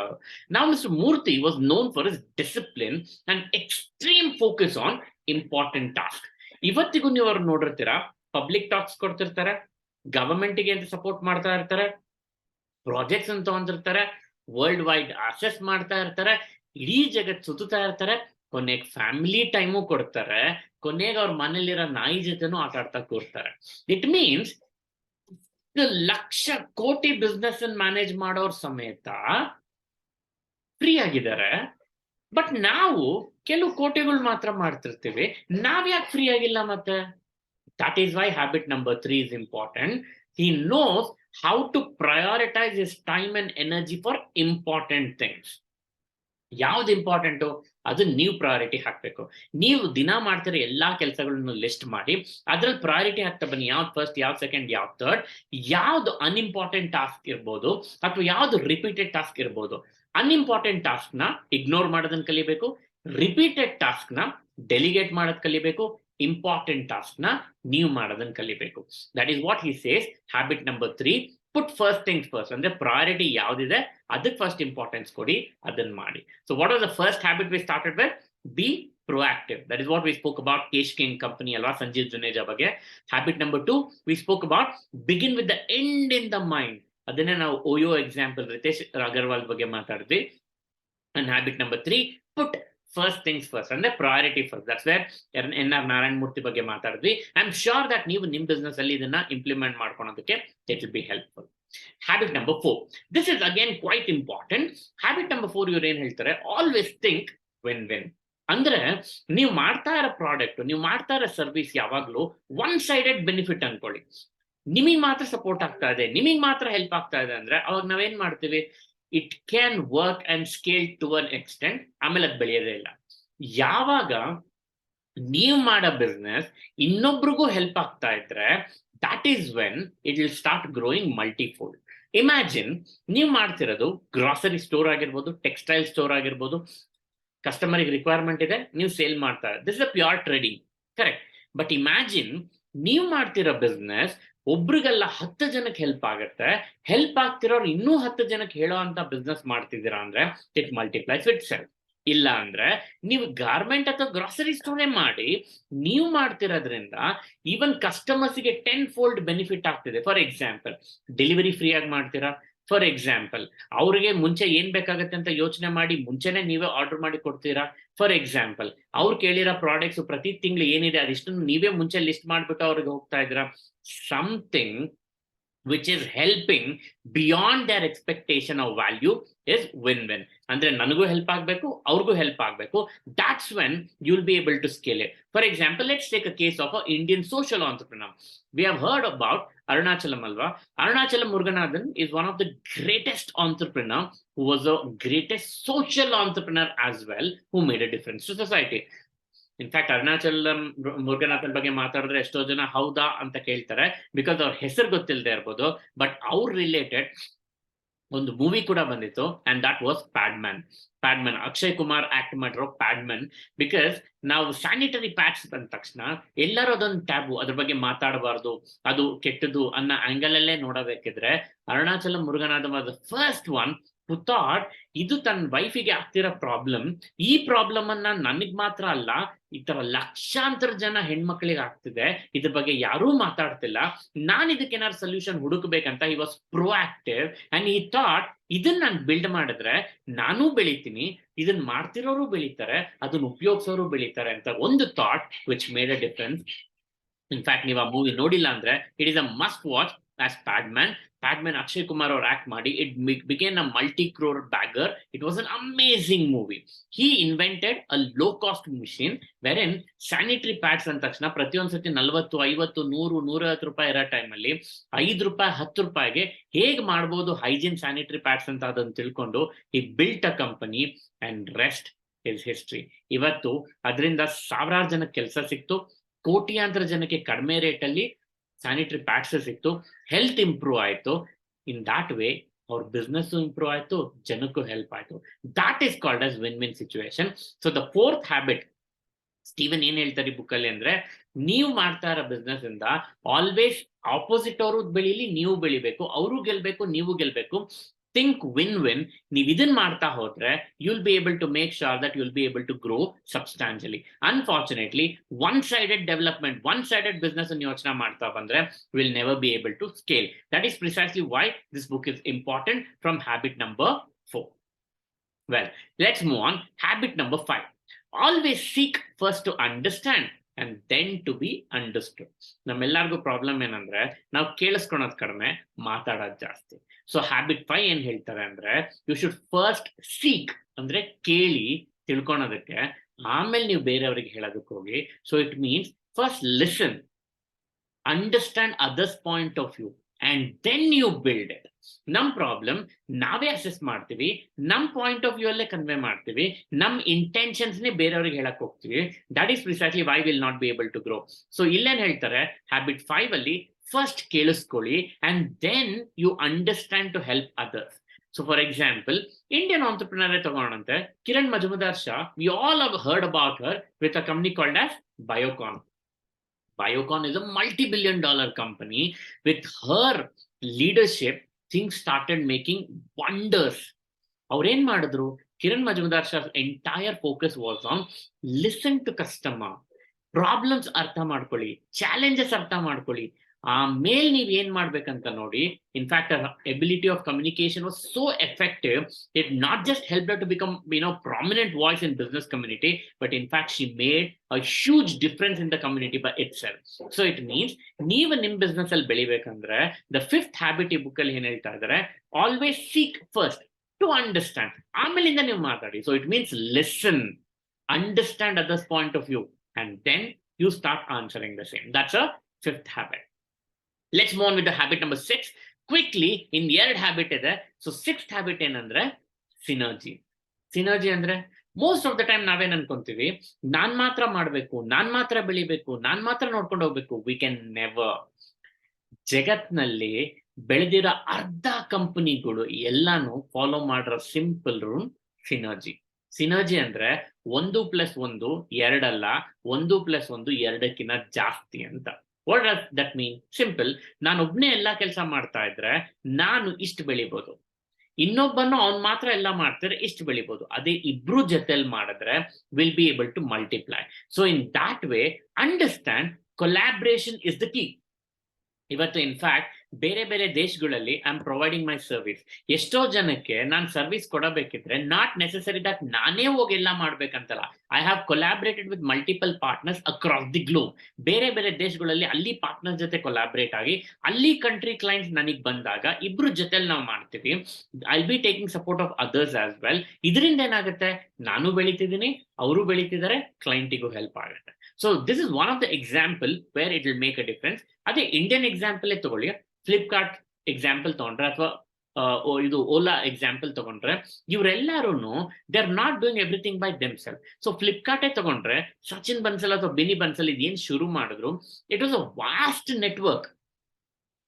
Now Mr. Murthy was known for his discipline and extreme focus on important tasks. ಇವತ್ತಿಗೂ ನೀವು ಅವ್ರು ನೋಡಿರ್ತೀರಾ, public tax ಕೊಡ್ತಿರ್ತಾರೆ, ಗವರ್ಮೆಂಟ್ಗೆ ಅಂತ support ಮಾಡ್ತಾ ಇರ್ತಾರೆ, projects ಅಂತ ತಗೊಂಡಿರ್ತಾರೆ, ವರ್ಲ್ಡ್ ವೈಡ್ ಅಸೆಸ್ ಮಾಡ್ತಾ ಇರ್ತಾರೆ, ಇಡೀ ಜಗತ್ ಸುತ್ತಾ ಇರ್ತಾರೆ. ಕೊನೆಗೆ ಫ್ಯಾಮಿಲಿ ಟೈಮು ಕೊಡ್ತಾರೆ, ಕೊನೆಗೆ ಅವ್ರ ಮನೇಲಿರೋ ನಾಯಿ ಜೊತೆನೂ ಆಟ ಆಡ್ತಾ ಕೂರ್ತಾರೆ. ಇಟ್ ಮೀನ್ಸ್ ಲಕ್ಷ ಕೋಟಿ ಬಿಸ್ನೆಸ್ ಮ್ಯಾನೇಜ್ ಮಾಡೋರ್ ಸಮೇತ ಫ್ರೀ ಆಗಿದ್ದಾರೆ. ಬಟ್ ನಾವು ಕೆಲವು ಕೋಟಿಗಳು ಮಾತ್ರ ಮಾಡ್ತಿರ್ತೀವಿ, ನಾವ್ ಯಾಕೆ ಫ್ರೀ ಆಗಿಲ್ಲ ಮತ್ತೆ? That is why habit number 3 is important. He knows how to prioritize his time and energy for important things. ಯಾವ್ದು ಇಂಪಾರ್ಟೆಂಟು ಅದು ನೀವು ಪ್ರಯಾರಿಟಿ ಹಾಕ್ಬೇಕು. ನೀವು ದಿನ ಮಾಡ್ತಿರೋ ಎಲ್ಲಾ ಕೆಲಸಗಳನ್ನು ಲಿಸ್ಟ್ ಮಾಡಿ ಅದ್ರಲ್ಲಿ ಪ್ರಯಾರಿಟಿ ಹಾಕ್ತಾ ಬನ್ನಿ. ಯಾವ್ದು ಫಸ್ಟ್, ಯಾವ್ದು ಸೆಕೆಂಡ್, ಯಾವ್ದು ಥರ್ಡ್, ಯಾವ್ದು ಅನ್ಇಂಪಾರ್ಟೆಂಟ್ ಟಾಸ್ಕ್ ಇರ್ಬೋದು ಅಥವಾ ಯಾವ್ದು ರಿಪೀಟೆಡ್ ಟಾಸ್ಕ್ ಇರ್ಬೋದು. ಅನ್ಇಂಪಾರ್ಟೆಂಟ್ ಟಾಸ್ಕ್ ನ ಇಗ್ನೋರ್ ಮಾಡೋದನ್ನ ಕಲಿಬೇಕು, ರಿಪೀಟೆಡ್ ಟಾಸ್ಕ್ ನ ಡೆಲಿಗೇಟ್ ಮಾಡೋದ್ ಕಲಿಬೇಕು, ಇಂಪಾರ್ಟೆಂಟ್ ಟಾಸ್ಕ್ ನ ನೀವು ಮಾಡೋದನ್ನ ಕಲಿಬೇಕು. That is what he says habit number 3. Put first things first. ಅಂದ್ರೆ ಪ್ರಯಾರಿಟಿ ಯಾವ್ದಿದೆ ಅದಕ್ಕೆ ಫಸ್ಟ್ ಇಂಪಾರ್ಟೆನ್ಸ್ ಕೊಡಿ, ಅದನ್ನ ಮಾಡಿ. So what are the first habit we started with? B proactive. That is what we spoke about Kesh King company alwa Sanjeev Juneja ಬಗ್ಗೆ. Habit number 2 we spoke about begin with the end in the mind. ಅದನ್ನೇ ನಾವು OYO example Ritesh Agarwal ಬಗ್ಗೆ ಮಾತಾಡಿದ್ವಿ. And habit number 3 put first things first. ಅಂದ್ರೆ priority first. That's where NR Narayana Murthy ಬಗ್ಗೆ ಮಾತಾಡಿದ್ವಿ. I am sure that ನೀವು ನಿಮ್ಮ ಬಿಸ್ನೆಸ್ ಅಲ್ಲಿ ಇದನ್ನ implement ಮಾಡ್ಕೊಳೋದಕ್ಕೆ it will be helpful. Habit number 4. This is again quite important. Habit number 4 ಇವ್ರು ಏನ್ ಹೇಳ್ತಾರೆ? Always think win-win. ಅಂದ್ರೆ ನೀವು ಮಾಡ್ತಾ ಇರೋ ಪ್ರಾಡಕ್ಟ್, ನೀವು ಮಾಡ್ತಾ ಇರೋ ಸರ್ವಿಸ್ ಯಾವಾಗ್ಲೂ ಒನ್ ಸೈಡೆಡ್ ಬೆನಿಫಿಟ್ ಅನ್ಕೊಳ್ಳಿ. ನಿಮಗೆ ಮಾತ್ರ ಸಪೋರ್ಟ್ ಆಗ್ತಾ ಇದೆ, ನಿಮಗೆ ಮಾತ್ರ ಹೆಲ್ಪ್ ಆಗ್ತಾ ಇದೆ ಅಂದ್ರೆ ಅವಾಗ ನಾವೇನ್ ಮಾಡ್ತೀವಿ? It can work and scale to an extent, ಆಮೇಲೆ ಅದು ಬೆಳೆಯೋದೇ ಇಲ್ಲ. ಯಾವಾಗ ನೀವು ಮಾಡೋ ಬಿಸ್ನೆಸ್ ಇನ್ನೊಬ್ರಿಗೂ ಹೆಲ್ಪ್ ಆಗ್ತಾ ಇದ್ರೆ that is when it will start growing multifold. Imagine ನೀವು ಮಾಡ್ತಿರೋದು ಗ್ರಾಸರಿ ಸ್ಟೋರ್ ಆಗಿರ್ಬೋದು, ಟೆಕ್ಸ್ಟೈಲ್ ಸ್ಟೋರ್ ಆಗಿರ್ಬೋದು, ಕಸ್ಟಮರ್ಗೆ ರಿಕ್ವೈರ್ಮೆಂಟ್ ಇದೆ, ನೀವು ಸೇಲ್ ಮಾಡ್ತಾ ಇರೋದು, this is a pure trading, correct. But imagine ನೀವು ಮಾಡ್ತಿರೋ ಬಿಸ್ನೆಸ್ ಒಬ್ರಿಗೆಲ್ಲ 10 ಜನಕ್ಕೆ ಹೆಲ್ಪ್ ಆಗುತ್ತೆ, ಹೆಲ್ಪ್ ಆಗ್ತಿರೋರು ಇನ್ನೂ 10 ಜನಕ್ಕೆ ಹೇಳೋ ಅಂತ ಬಿಸ್ನೆಸ್ ಮಾಡ್ತಿದ್ದೀರಾ ಅಂದ್ರೆ ಇಟ್ ಮಲ್ಟಿಪ್ಲೈಸ್ ಇಟ್ ಸೆಲ್ಫ್. ಇಲ್ಲ ಅಂದ್ರೆ ನೀವು ಗಾರ್ಮೆಂಟ್ ಅಥವಾ ಗ್ರಾಸರಿ ಸ್ಟೋರೇ ಮಾಡಿ, ನೀವು ಮಾಡ್ತಿರೋದ್ರಿಂದ ಈವನ್ ಕಸ್ಟಮರ್ಸ್ಗೆ 10 fold ಬೆನಿಫಿಟ್ ಆಗ್ತಿದೆ. ಫಾರ್ ಎಕ್ಸಾಂಪಲ್ ಡೆಲಿವರಿ ಫ್ರೀ ಆಗಿ ಮಾಡ್ತೀರಾ. ಫಾರ್ ಎಕ್ಸಾಂಪಲ್ ಅವ್ರಿಗೆ ಮುಂಚೆ ಏನ್ ಬೇಕಾಗತ್ತೆ ಅಂತ ಯೋಚನೆ ಮಾಡಿ ಮುಂಚೆನೆ ನೀವೇ ಆರ್ಡರ್ ಮಾಡಿ ಕೊಡ್ತೀರಾ. ಫಾರ್ ಎಕ್ಸಾಂಪಲ್ ಅವ್ರು ಕೇಳಿರೋ ಪ್ರಾಡಕ್ಟ್ಸ್ ಪ್ರತಿ ತಿಂಗಳು ಏನಿದೆ ಅದಿಷ್ಟನ್ನು ನೀವೇ ಮುಂಚೆ ಲಿಸ್ಟ್ ಮಾಡ್ಬಿಟ್ಟು ಅವ್ರಿಗೆ ಹೋಗ್ತಾ ಇದ್ದೀರಾ. Something which is helping beyond their expectation of value is win-win. ಅಂದ್ರೆ ನನಗೂ ಹೆಲ್ಪ್ ಆಗಬೇಕು, ಅವ್ರಿಗೂ ಹೆಲ್ಪ್ ಆಗಬೇಕು. That's when you'll be able to scale it. For example, let's take a case of an Indian social entrepreneur. We have heard about Arunachalam alva. Arunachalam Muruganathan is one of the greatest entrepreneur who was the greatest social entrepreneur as well, who made a difference to society. In fact Arunachalam Muruganantham ಬಗ್ಗೆ ಮಾತಾಡಿದ್ರೆ ಎಷ್ಟೋ ಜನ ಹೌದಾ ಅಂತ ಕೇಳ್ತಾರೆ, because ಅವ್ರ ಹೆಸರು ಗೊತ್ತಿಲ್ಲದೆ ಇರ್ಬೋದು. ಬಟ್ ಅವ್ರ ರಿಲೇಟೆಡ್ ಒಂದು ಮೂವಿ ಕೂಡ ಬಂದಿತ್ತು, and that was Padman. Akshay Kumar act ಮಾಡಿರೋ ಪ್ಯಾಡ್ಮ್ಯಾನ್. ಬಿಕಾಸ್ ನಾವು ಸ್ಯಾನಿಟರಿ ಪ್ಯಾಡ್ಸ್ ಬಂದ ತಕ್ಷಣ ಎಲ್ಲರೂ ಅದೊಂದು ಟ್ಯಾಬು, ಅದ್ರ ಬಗ್ಗೆ ಮಾತಾಡಬಾರ್ದು, ಅದು ಕೆಟ್ಟದು ಅನ್ನೋ ಆಂಗಲ್ ಅಲ್ಲೇ ನೋಡಬೇಕಿದ್ರೆ Arunachalam Muruganantham was the first one who thought ಇದು ತನ್ನ ವೈಫಿಗೆ ಆಗ್ತಿರೋ ಪ್ರಾಬ್ಲಮ್, ಈ ಪ್ರಾಬ್ಲಮ್ ಅನ್ನ ನನಗ್ ಮಾತ್ರ ಅಲ್ಲ ಈ ತರ ಲಕ್ಷಾಂತರ ಜನ ಹೆಣ್ಮಕ್ಳಿಗೆ ಆಗ್ತಿದೆ, ಇದ್ರ ಬಗ್ಗೆ ಯಾರೂ ಮಾತಾಡ್ತಿಲ್ಲ, ನಾನು ಇದಕ್ಕೆ ಏನಾದ್ರು ಸೊಲ್ಯೂಷನ್ ಹುಡುಕ್ಬೇಕಂತ he was proactive. And he thought ಇದನ್ನ ನಾನು ಬಿಲ್ಡ್ ಮಾಡಿದ್ರೆ ನಾನು ಬೆಳಿತೀನಿ, ಇದನ್ನ ಮಾಡ್ತಿರೋರು ಬೆಳಿತಾರೆ, ಅದನ್ನ ಉಪಯೋಗಿಸೋರು ಬೆಳಿತಾರೆ ಅಂತ ಒಂದು thought which made a difference. In fact ನೀವು ಆ ಮೂವಿ ನೋಡಿಲ್ಲ ಅಂದ್ರೆ it is a must watch as Padman. Akshay Kumar or act ಮಾಡಿ, it became a multi-crore bagger. It was an amazing movie. He invented a low-cost machine wherein sanitary pads ಅಂದ ತಕ್ಷಣ ಪ್ರತಿಯೊಂದು ಸತಿ 40, 50, 100, 150 ರೂಪಾಯಿ ಇರೋ ಟೈಮಲ್ಲಿ 5 ರೂಪಾಯಿ 10 ರೂಪಾಯಿಗೆ ಹೇಗೆ ಮಾಡ್ಬೋದು ಹೈಜೀನ್ ಸ್ಯಾನಿಟರಿ ಪ್ಯಾಡ್ಸ್ ಅಂತ ಅದನ್ನು ತಿಳ್ಕೊಂಡು he built a company and rest is history. ಇವತ್ತು ಅದರಿಂದ ಸಾವಿರಾರು ಜನಕ್ಕೆ ಕೆಲಸ ಸಿಕ್ತು, ಕೋಟ್ಯಾಂತರ ಜನಕ್ಕೆ ಕಡಿಮೆ ರೇಟಲ್ಲಿ ಸ್ಯಾನಿಟರಿ ಪ್ಯಾಡ್ಸ್ ಸಿಕ್ತು, ಹೆಲ್ತ್ ಇಂಪ್ರೂವ್ ಆಯ್ತು. ಇನ್ ದಾಟ್ ವೇ ಅವ್ರ ಬಿಸ್ನೆಸ್ ಇಂಪ್ರೂವ್ ಆಯ್ತು, ಜನಕ್ಕೂ ಹೆಲ್ಪ್ ಆಯ್ತು. That is called as win win situation. So the fourth habit Steven ಏನ್ ಹೇಳ್ತಾರೆ ಈ ಬುಕ್ ಅಲ್ಲಿ ಅಂದ್ರೆ, ನೀವು ಮಾಡ್ತಾ ಇರೋ ಬಿಸ್ನೆಸ್ ಇಂದ ಆಲ್ವೇಸ್ ಆಪೋಸಿಟ್ ಅವರು ಬೆಳೀಲಿ, ನೀವು ಬೆಳಿಬೇಕು, ಅವರು ಗೆಲ್ಬೇಕು, ನೀವು ಗೆಲ್ಬೇಕು. Think win win. ನೀವು ಇದನ್ನ ಮಾಡ್ತಾ ಹೋದ್ರೆ you'll be able to make sure that you'll be able to grow substantially. Unfortunately, one-sided development, one-sided business ಅನ್ನು ಯೋಚನೆ ಮಾಡ್ತಾ ಬಂದ್ರೆ will never be able to scale. That is precisely why this book is important from habit number 4. Well, let's move on. Habit number 5. Always seek first to understand and then to be understood. ನಮ್ಮೆಲ್ಲರಿಗೂ problem ಏನಂದ್ರೆ ನಾವು ಕೇಳಿಸ್ಕೊಳೋದು ಕಡಿಮೆ, ಮಾತಾಡೋದು ಜಾಸ್ತಿ. So habit 5 ಏನ್ ಹೇಳ್ತಾರೆ ಅಂದ್ರೆ, you should first seek ಅಂದ್ರೆ ಕೇಳಿ ತಿಳ್ಕೊಳೋದಕ್ಕೆ, ಆಮೇಲೆ ನೀವು ಬೇರೆಯವ್ರಿಗೆ ಹೇಳೋದಕ್ಕೆ ಹೋಗಿ. So it means first listen, understand others point of view and then you build it. ನಮ್ ಪ್ರಾಬ್ಲಮ್ ನಾವೇ ಅಸೆಸ್ ಮಾಡ್ತೀವಿ, ನಮ್ ಪಾಯಿಂಟ್ ಆಫ್ ವ್ಯೂ ಅಲ್ಲೇ ಕನ್ವೆ ಮಾಡ್ತೀವಿ, ನಮ್ ಇಂಟೆನ್ಷನ್ಸ್ ನೇ ಬೇರೆಯವ್ರಿಗೆ ಹೇಳಕ್ ಹೋಗ್ತೀವಿ. That is precisely why will not be able to grow. So ಇಲ್ಲೇನ್ ಹೇಳ್ತಾರೆ, ಹ್ಯಾಬಿಟ್ 5 ಅಲ್ಲಿ ಫಸ್ಟ್ ಕೇಳಿಸ್ಕೊಳ್ಳಿ and then you understand to help others. So for example, Indian entrepreneur ತಗೋಣಂತೆ Kiran Majumdar Shah. We all how heard about her with a company called as Biocon. Biocon is a multi-billion-dollar company. With her leadership, things started making wonders. ಅವ್ರೇನ್ ಮಾಡಿದ್ರು, Kiran Majumdar Shaw entire focus was on listen to customer, problems ಅರ್ಥ ಮಾಡ್ಕೊಳ್ಳಿ, challenges ಅರ್ಥ ಮಾಡ್ಕೊಳ್ಳಿ, ಆಮೇಲೆ ನೀವ್ ಏನ್ ಮಾಡ್ಬೇಕಂತ ನೋಡಿ. In fact ability of communication was so effective, it not just help to become prominent voice in business community, but in fact she made a huge difference in the community by itself. So it means ನೀವು ನಿಮ್ business ಅಲ್ಲಿ ಬೆಳಿಬೇಕಂದ್ರೆ the 5th habit ಈ book ಅಲ್ಲಿ ಏನ್ ಹೇಳ್ತಾ ಇದಾರೆ, always seek first to understand, ಆಮೇಲಿಂದ ನೀವು ಮಾತಾಡಿ. So it means listen, understand others point of view and then you start answering the same. That's a 5th habit. Let's move on with the habit number 6 quickly. In ಎರಡ್ habit ಇದೆ. So 6th habit ಏನಂದ್ರೆ synergy. Synergy ಅಂದ್ರೆ most of the time ನಾವೇನ್ ಅನ್ಕೊಂತೀವಿ, ನಾನ್ ಮಾತ್ರ ಮಾಡ್ಬೇಕು, ನಾನ್ ಮಾತ್ರ ಬೆಳಿಬೇಕು, ನಾನ್ ಮಾತ್ರ ನೋಡ್ಕೊಂಡು ಹೋಗ್ಬೇಕು. We can never. ಜಗತ್ನಲ್ಲಿ ಬೆಳೆದಿರೋ ಅರ್ಧ ಕಂಪನಿಗಳು ಎಲ್ಲಾನು ಫಾಲೋ ಮಾಡಿರೋ ಸಿಂಪಲ್ ರೂಲ್ ಸಿನರ್ಜಿ. ಸಿನರ್ಜಿ ಅಂದ್ರೆ 1+1 2 1+1 2ಕ್ಕಿಂತ ಜಾಸ್ತಿ ಅಂತ. What does that mean? Simple. ನಾನು ಒಬ್ನೇ ಎಲ್ಲಾ ಕೆಲಸ ಮಾಡ್ತಾ ಇದ್ರೆ ನಾನು ಇಷ್ಟು ಬೆಳಿಬಹುದು, ಇನ್ನೊಬ್ಬನು ಅವ್ನು ಮಾತ್ರ ಎಲ್ಲ ಮಾಡ್ತಾರೆ ಇಷ್ಟು ಬೆಳಿಬಹುದು. ಅದೇ ಇಬ್ರು ಜೊತೆಲಿ ಮಾಡಿದ್ರೆ will be able to multiply. So in that way understand collaboration is the key. ಇವತ್ತು ಇನ್ಫ್ಯಾಕ್ಟ್ ಬೇರೆ ಬೇರೆ ದೇಶಗಳಲ್ಲಿ I am providing my service. ಎಷ್ಟೋ ಜನಕ್ಕೆ ನಾನು ಸರ್ವಿಸ್ ಕೊಡಬೇಕಿದ್ರೆ ನಾಟ್ ನೆಸೆಸರಿ ದಟ್ ನಾನೇ ಹೋಗಿ ಎಲ್ಲ ಮಾಡ್ಬೇಕಂತಲ್ಲ. I have collaborated with multiple partners across the globe. ಬೇರೆ ಬೇರೆ ದೇಶಗಳಲ್ಲಿ ಅಲ್ಲಿ ಪಾರ್ಟ್ನರ್ಸ್ ಜೊತೆ ಕೊಲಾಬ್ರೇಟ್ ಆಗಿ ಅಲ್ಲಿ ಕಂಟ್ರಿ ಕ್ಲೈಂಟ್ಸ್ ನನಗೆ ಬಂದಾಗ ಇಬ್ರು ಜೊತೆಲಿ ನಾವು ಮಾಡ್ತೀವಿ. I B taking support of others as well. ಇದರಿಂದ ಏನಾಗುತ್ತೆ, ನಾನು ಬೆಳಿತಿದ್ದೀನಿ, ಅವರು ಬೆಳಿತಿದ್ದಾರೆ, ಕ್ಲೈಂಟಿಗೂ ಹೆಲ್ಪ್ ಆಗುತ್ತೆ. So this is one of the example where it will make a difference. ಅದೇ ಇಂಡಿಯನ್ ಎಕ್ಸಾಂಪಲ್ ತಗೊಳ್ಳಿ, ಫ್ಲಿಪ್ಕಾರ್ಟ್ ಎಕ್ಸಾಂಪಲ್ ತಗೊಂಡ್ರೆ ಅಥವಾ ಇದು ಓಲಾ ಎಕ್ಸಾಂಪಲ್ ತಗೊಂಡ್ರೆ, ಇವರೆಲ್ಲರೂ they are not doing everything by themselves. So ಫ್ಲಿಪ್ಕಾರ್ಟೇ ತಗೊಂಡ್ರೆ ಸಚಿನ್ ಬನ್ಸಲ್ ಅಥವಾ ಬಿನಿ ಬನ್ಸಲ್ ಇದೇನ್ ಶುರು ಮಾಡಿದ್ರು, it was a vast network.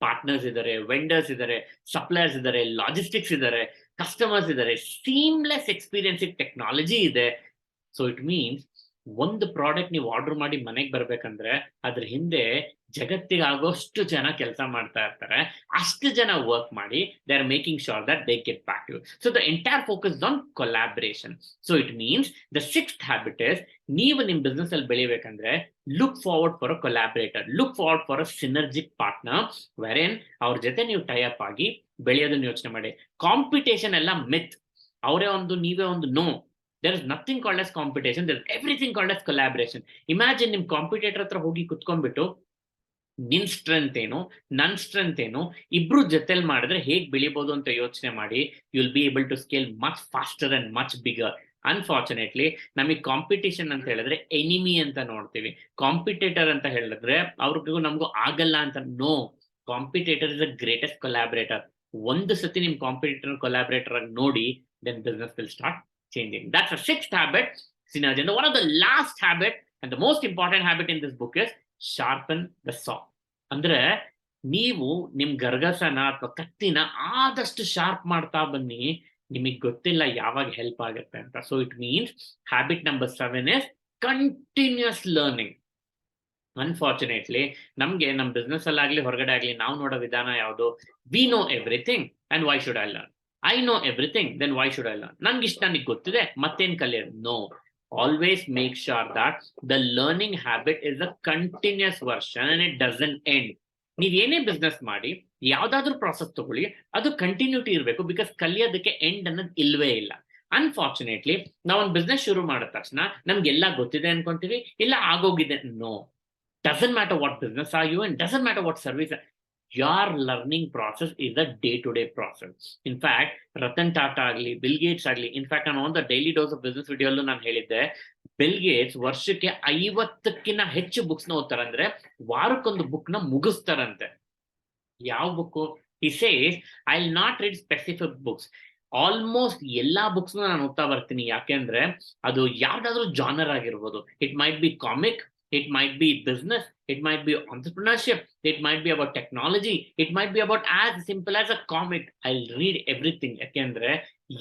Partners ಇದ್ದಾರೆ, ವೆಂಡರ್ಸ್ ಇದ್ದಾರೆ, ಸಪ್ಲೈಯರ್ಸ್ ಇದ್ದಾರೆ, ಲಾಜಿಸ್ಟಿಕ್ಸ್ ಇದ್ದಾರೆ, ಕಸ್ಟಮರ್ಸ್ ಇದ್ದಾರೆ, ಸೀಮ್ಲೆಸ್ ಎಕ್ಸ್ಪೀರಿಯನ್ಸ್ ಟೆಕ್ನಾಲಜಿ ಇದೆ. ಸೊ ಇಟ್ ಮೀನ್ಸ್ ಒಂದು ಪ್ರಾಡಕ್ಟ್ ನೀವು ಆರ್ಡರ್ ಮಾಡಿ ಮನೆಗೆ ಬರ್ಬೇಕಂದ್ರೆ ಅದ್ರ ಹಿಂದೆ ಜಗತ್ತಿಗೆ ಆಗೋಷ್ಟು ಜನ ಕೆಲಸ ಮಾಡ್ತಾ ಇರ್ತಾರೆ. ಅಷ್ಟು ಜನ ವರ್ಕ್ ಮಾಡಿ they are making sure that they get back to you. So the entire focus on collaboration. So it means the 6th habit is, ನೀವು ನಿಮ್ ಬಿಸ್ನೆಸ್ ಅಲ್ಲಿ ಬೆಳಿಬೇಕಂದ್ರೆ look forward for a collaborator, look forward for a synergic partner wherein ಅವ್ರ ಜೊತೆ ನೀವು tie up ಆಗಿ ಬೆಳೆಯೋದನ್ನ ಯೋಚನೆ ಮಾಡಿ. ಕಾಂಪಿಟೇಷನ್ ಎಲ್ಲ ಮಿತ್. ಅವರೇ ಒಂದು ನೀವೇ ಒಂದು, no. There is nothing called as competition. There is everything called as collaboration. Imagine ನಿಮ್ ಕಾಂಪಿಟೇಟರ್ ಹತ್ರ ಹೋಗಿ ಕುತ್ಕೊಂಡ್ಬಿಟ್ಟು ನಿನ್ ಸ್ಟ್ರೆಂತ್ ಏನು, ನನ್ ಸ್ಟ್ರೆಂತ್ ಏನು, ಇಬ್ರು ಜೊತೆಲಿ ಮಾಡಿದ್ರೆ ಹೇಗ್ ಬೆಳಿಬಹುದು ಅಂತ ಯೋಚನೆ ಮಾಡಿ. You will be able to scale much faster and much bigger. Unfortunately ನಮಗೆ ಕಾಂಪಿಟೇಷನ್ ಅಂತ ಹೇಳಿದ್ರೆ ಎನಿಮಿ ಅಂತ ನೋಡ್ತೀವಿ. ಕಾಂಪಿಟೇಟರ್ ಅಂತ ಹೇಳಿದ್ರೆ ಅವ್ರಿಗೂ ನಮಗೂ ಆಗಲ್ಲ ಅಂತ. No, competitor is the greatest collaborator. ಒಂದು ಸತಿ ನಿಮ್ ಕಾಂಪಿಟೇಟರ್ ಕೊಲಾಬ್ರೇಟರ್ ಆಗಿ ನೋಡಿ, then business will start changing. That's the 6th habit, synergy. And one of the last habit and the most important habit in this book is sharpen the saw. ಅಂದ್ರೆ ನೀವು ನಿಮ್ ಗರ್ಗಸನ ಅಥವಾ ಕತ್ತಿನ ಆದಷ್ಟು ಶಾರ್ಪ್ ಮಾಡ್ತಾ ಬನ್ನಿ. ನಿಮಗೆ ಗೊತ್ತಿಲ್ಲ ಯಾವಾಗ ಹೆಲ್ಪ್ ಆಗುತ್ತೆ ಅಂತ. So it means habit number 7 is continuous learning. Unfortunately ನಮ್ಗೆ ನಮ್ ಬಿಸ್ನೆಸ್ ಅಲ್ಲಾಗ್ಲಿ ಹೊರಗಡೆ ಆಗ್ಲಿ ನಾವು ನೋಡೋ ವಿಧಾನ ಯಾವುದು, we know everything and why should I learn? I know everything, then why should I learn? ನಂಗಿಷ್ಟ ನನಗೆ ಗೊತ್ತಿದೆ, ಮತ್ತೇನ್ ಕಲಿಯೋದು? No. Always make sure that the learning habit is a continuous version and it doesn't end. ನೀವ್ ಏನೇ business ಮಾಡಿ, ಯಾವ್ದಾದ್ರು process ತಗೊಳ್ಳಿ, ಅದು ಕಂಟಿನ್ಯೂಟಿ ಇರಬೇಕು. ಬಿಕಾಸ್ ಕಲಿಯೋದಕ್ಕೆ ಎಂಡ್ ಅನ್ನೋದು ಇಲ್ವೇ ಇಲ್ಲ. ಅನ್ಫಾರ್ಚುನೇಟ್ಲಿ ನಾವು ಒಂದು ಬಿಸ್ನೆಸ್ ಶುರು ಮಾಡಿದ ತಕ್ಷಣ ನಮ್ಗೆಲ್ಲ ಗೊತ್ತಿದೆ ಅನ್ಕೊಂತೀವಿ, ಇಲ್ಲ ಆಗೋಗಿದೆ. No, doesn't matter what business are you in, doesn't matter what service. Your learning process is a day-to-day process. In fact, Ratan Tata agli, Bill Gates agli, in fact, ನಾನು on the daily dose of business video ಅಲ್ಲೂ ನಾನು ಹೇಳಿದ್ದೆ, bill Gates ವರ್ಷಕ್ಕೆ 50ಕ್ಕಿಂತ ಹೆಚ್ಚು books ನ ಓದ್ತಾರೆ. ಅಂದ್ರೆ ವಾರಕ್ಕೊಂದು ಬುಕ್ ನ ಮುಗಿಸ್ತಾರಂತೆ. ಯಾವ book? he says I'll not read specific books. Almost ಎಲ್ಲಾ ಬುಕ್ಸ್ ನಾನು ಓದ್ತಾ ಬರ್ತೀನಿ. ಯಾಕೆಂದ್ರೆ ಅದು ಯಾವ್ದಾದ್ರು ಜಾನರ್ ಆಗಿರ್ಬೋದು. It might be comic, it might be business, it might be entrepreneurship, it might be about technology, it might be about as simple as a comic. I'll read everything. ಯಾಕೆಂದ್ರೆ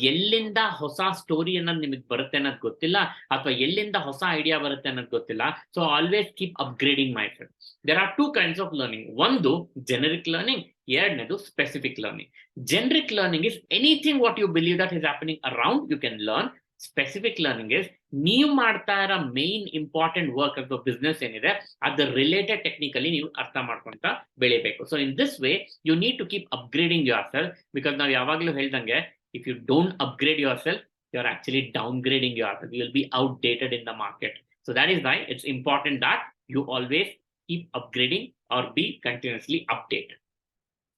ಎಲ್ಲಿಂದ ಹೊಸ ಸ್ಟೋರಿ ಅನ್ನೋದು ನಿಮಗೆ ಬರುತ್ತೆ ಅನ್ನೋದು ಗೊತ್ತಿಲ್ಲ, ಅಥವಾ ಎಲ್ಲಿಂದ ಹೊಸ ಐಡಿಯಾ ಬರುತ್ತೆ ಅನ್ನೋದು ಗೊತ್ತಿಲ್ಲ. So always keep upgrading my friend. There are 2 kinds of learning. ಒಂದು ಜೆನರಿಕ್ ಲರ್ನಿಂಗ್, ಎರಡನೇದು specific learning. Generic learning is anything what you believe that is happening around you can learn. Specific learning is ನೀವು ಮಾಡ್ತಾ ಇರೋ main important work ಅಥವಾ business ಏನಿದೆ ಅದ್ರ related technically ನೀವು ಅರ್ಥ ಮಾಡ್ಕೊಂತ ಬೆಳಿಬೇಕು. So in this way you need to keep upgrading yourself. Because ನಾವು ಯಾವಾಗಲೂ ಹೇಳ್ದಂಗೆ, if you don't upgrade yourself, you're actually downgrading yourself. You will be outdated in the market. So that is why it's important that you always keep upgrading or be continuously updated.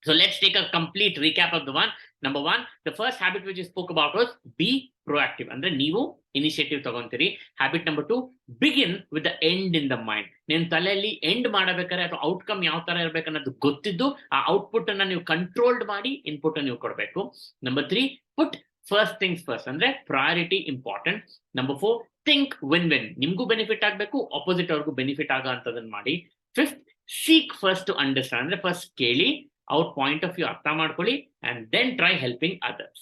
So let's take a complete recap of the one. Number one, the first habit which we spoke about was be proactive. ಅಂದ್ರೆ ನೀವು initiative ತಗೊಂತೀರಿ. Habit number 2, begin with the end in the mind. ನಿಮ್ಮ ತಲೆಯಲ್ಲಿ end ಮಾಡಬೇಕಾದ್ರೆ ಅಥವಾ outcome ಯಾವ ತರ ಇರ್ಬೇಕನ್ನೋದು ಗೊತ್ತಿದ್ದು ಆ ಔಟ್ಪುಟ್ ಅನ್ನ ನೀವು ಕಂಟ್ರೋಲ್ಡ್ ಮಾಡಿ ಇನ್ಪುಟ್ ನೀವು ಕೊಡಬೇಕು. Number 3, put first things first. ಅಂದ್ರೆ priority important. Number 4, think win win. ನಿಮ್ಗೂ ಬೆನಿಫಿಟ್ ಆಗಬೇಕು, ಆಪೋಸಿಟ್ ಅವ್ರಿಗೂ ಬೆನಿಫಿಟ್ ಆಗೋ ಅಂತದನ್ನ ಮಾಡಿ. 5th, seek first to understand. ಅಂದ್ರೆ ಫಸ್ಟ್ ಕೇಳಿ, ಅವ್ರ ಪಾಯಿಂಟ್ ಆಫ್ ವ್ಯೂ ಅರ್ಥ ಮಾಡ್ಕೊಳ್ಳಿ, and then try helping others.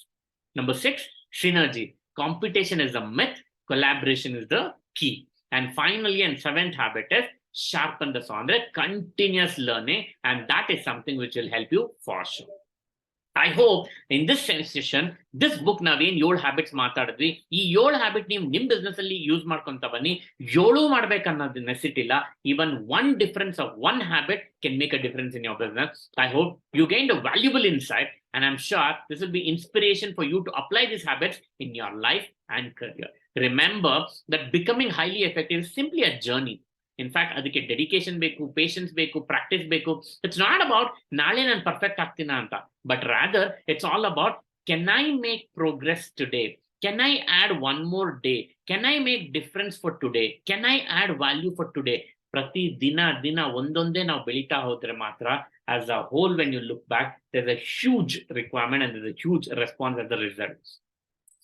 Number 6, synergy. Competition is a myth, collaboration is the key. And finally, and 7th habit is sharpen the saw. Andre continuous learning, and that is something which will help you for sure. I hope in this session, this book ನಾವೇನ್ 7 habits ಮಾತಾಡಿದ್ವಿ, ಈ 7 habit ನೀವು ನಿಮ್ business ಅಲ್ಲಿ use ಮಾಡ್ಕೊಂತ ಬನ್ನಿ. 7 ಮಾಡ್ಬೇಕನ್ನೋದು necessity ಇಲ್ಲ. Even 1 difference of 1 habit can make a difference in your business. I hope you gained a valuable insight, and I'm sure this will be inspiration for you to apply these habits in your life and career. Remember that becoming highly effective is simply a journey. In fact, ಅದಕ್ಕೆ dedication ಬೇಕು, patience ಬೇಕು, practice ಬೇಕು. It's not about ನಾಳೆ ನಾನು perfect ಆಗ್ತೀನ ಅಂತ, but rather it's all about can I make progress today, can I add 1 more day, can I make difference for today, can I add value for today. ಪ್ರತಿ ದಿನ ಒಂದೊಂದೇ ನಾವು ಬೆಳೀತಾ ಹೋದ್ರೆ ಮಾತ್ರ as a whole when you look back there's a huge requirement and there's a huge response as a result.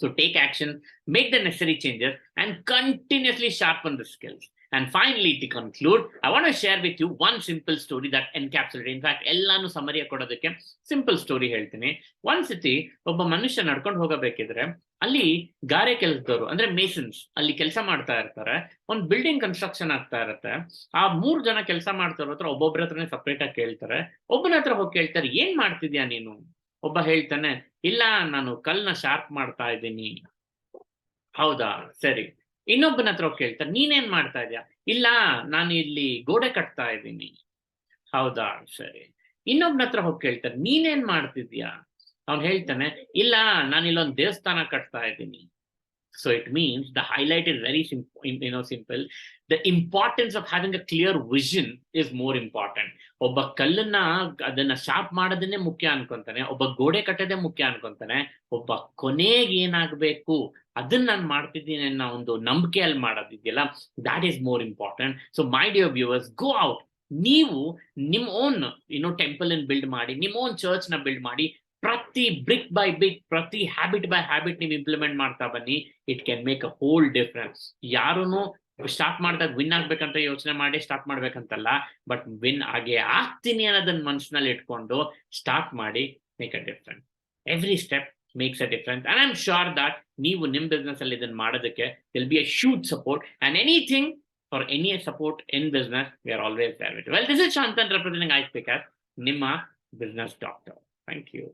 So take action, make the necessary changes, and continuously sharpen the skills. And finally, to conclude, I want to share with you one simple story that encapsulates. In fact, ಎಲ್ಲಾನು summary ಕೊಡೋದಕ್ಕೆ simple story ಹೇಳ್ತೀನಿ. ಒಂದ್ಸತಿ ಒಬ್ಬ ಮನುಷ್ಯ ನಡ್ಕೊಂಡು ಹೋಗಬೇಕಿದ್ರೆ ಅಲ್ಲಿ ಗಾರೆ ಕೆಲಸದವರು ಅಂದ್ರೆ ಮೇಸನ್ಸ್ ಅಲ್ಲಿ ಕೆಲಸ ಮಾಡ್ತಾ ಇರ್ತಾರೆ. ಒಂದು ಬಿಲ್ಡಿಂಗ್ ಕನ್ಸ್ಟ್ರಕ್ಷನ್ ಆಗ್ತಾ ಇರುತ್ತೆ. ಆ 3 ಜನ ಕೆಲಸ ಮಾಡ್ತಾ ಇರೋ ಹತ್ರ ಒಬ್ಬೊಬ್ಬರ ಹತ್ರನೇ ಸಪ್ರೇಟ್ ಆಗಿ ಕೇಳ್ತಾರೆ. ಒಬ್ಬನ ಹತ್ರ ಹೋಗಿ ಕೇಳ್ತಾರೆ, ಏನ್ ಮಾಡ್ತಿದ್ಯಾ ನೀನು? ಒಬ್ಬ ಹೇಳ್ತಾನೆ, ಇಲ್ಲ ನಾನು ಕಲ್ನ ಶಾರ್ಪ್ ಮಾಡ್ತಾ ಇದ್ದೀನಿ. ಹೌದಾ, ಸರಿ. ಇನ್ನೊಬ್ಬನ ಹತ್ರ ಹೋಗಿ ಕೇಳ್ತಾರೆ, ನೀನೇನ್ ಮಾಡ್ತಾ ಇದ್ಯಾ? ಇಲ್ಲ ನಾನು ಇಲ್ಲಿ ಗೋಡೆ ಕಟ್ತಾ ಇದ್ದೀನಿ. ಹೌದಾ, ಸರಿ. ಇನ್ನೊಬ್ಬನ ಹತ್ರ ಹೋಗಿ ಕೇಳ್ತಾರೆ, ನೀನೇನ್ ಮಾಡ್ತಿದ್ಯಾ? ಅವ್ನು ಹೇಳ್ತಾನೆ, ಇಲ್ಲ ನಾನು ಇಲ್ಲೊಂದು ದೇವಸ್ಥಾನ ಕಟ್ತಾ ಇದ್ದೀನಿ. So it means the highlight is very simple. The importance of having a clear vision is more important. ಒಬ್ಬ ಕಲ್ಲನ್ನ ಅದನ್ನ ಶಾರ್ಪ್ ಮಾಡೋದನ್ನೇ ಮುಖ್ಯ ಅನ್ಕೊಂತಾನೆ, ಒಬ್ಬ ಗೋಡೆ ಕಟ್ಟೋದೇ ಮುಖ್ಯ ಅನ್ಕೊಂತಾನೆ. ಒಬ್ಬ ಕೊನೆಗೆ ಏನಾಗಬೇಕು ಅದನ್ನ ನಾನು ಮಾಡ್ತಿದ್ದೀನಿ ಅನ್ನೋ ಒಂದು ನಂಬಿಕೆಯಲ್ಲಿ ಮಾಡೋದಿದೆಯಲ್ಲ, that is more important. So my dear viewers, go out. ನೀವು ನಿಮ್ಮ ಓನ್ ಟೆಂಪಲ್ ಅನ್ನು ಬಿಲ್ಡ್ ಮಾಡಿ, ನಿಮ್ಮ ಓನ್ ಚರ್ಚ್ ನ ಬಿಲ್ಡ್ ಮಾಡಿ. ಪ್ರತಿ ಬ್ರಿಕ್ ಬೈ ಬ್ರಿಕ್, ಪ್ರತಿ ಹ್ಯಾಬಿಟ್ ಬೈ ಹ್ಯಾಬಿಟ್ ನೀವು ಇಂಪ್ಲಿಮೆಂಟ್ ಮಾಡ್ತಾ ಬನ್ನಿ. It can make a whole difference. ಯಾರೂನು ಸ್ಟಾರ್ಟ್ ಮಾಡಿದಾಗ ವಿನ್ ಆಗ್ಬೇಕಂತ ಯೋಚನೆ ಮಾಡಿ ಸ್ಟಾರ್ಟ್ ಮಾಡ್ಬೇಕಂತಲ್ಲ, ಬಟ್ ವಿನ್ ಆಗೇ ಆಗ್ತೀನಿ ಅನ್ನೋದನ್ನ ಮನಸ್ಸಿನಲ್ಲಿ ಇಟ್ಕೊಂಡು ಸ್ಟಾರ್ಟ್ ಮಾಡಿ. Make a difference. Every step makes a difference, and I am sure that ನೀವು ನಿಮ್ಮ ಬಿಸ್ನೆಸ್ ಅಲ್ಲಿ ಇದನ್ನ ಮಾಡೋದಕ್ಕೆ will be a huge support. And anything for any support in business, we are always there with. Well, this is Shantan representing I speaker, ನಿಮ್ಮ business doctor. Thank you.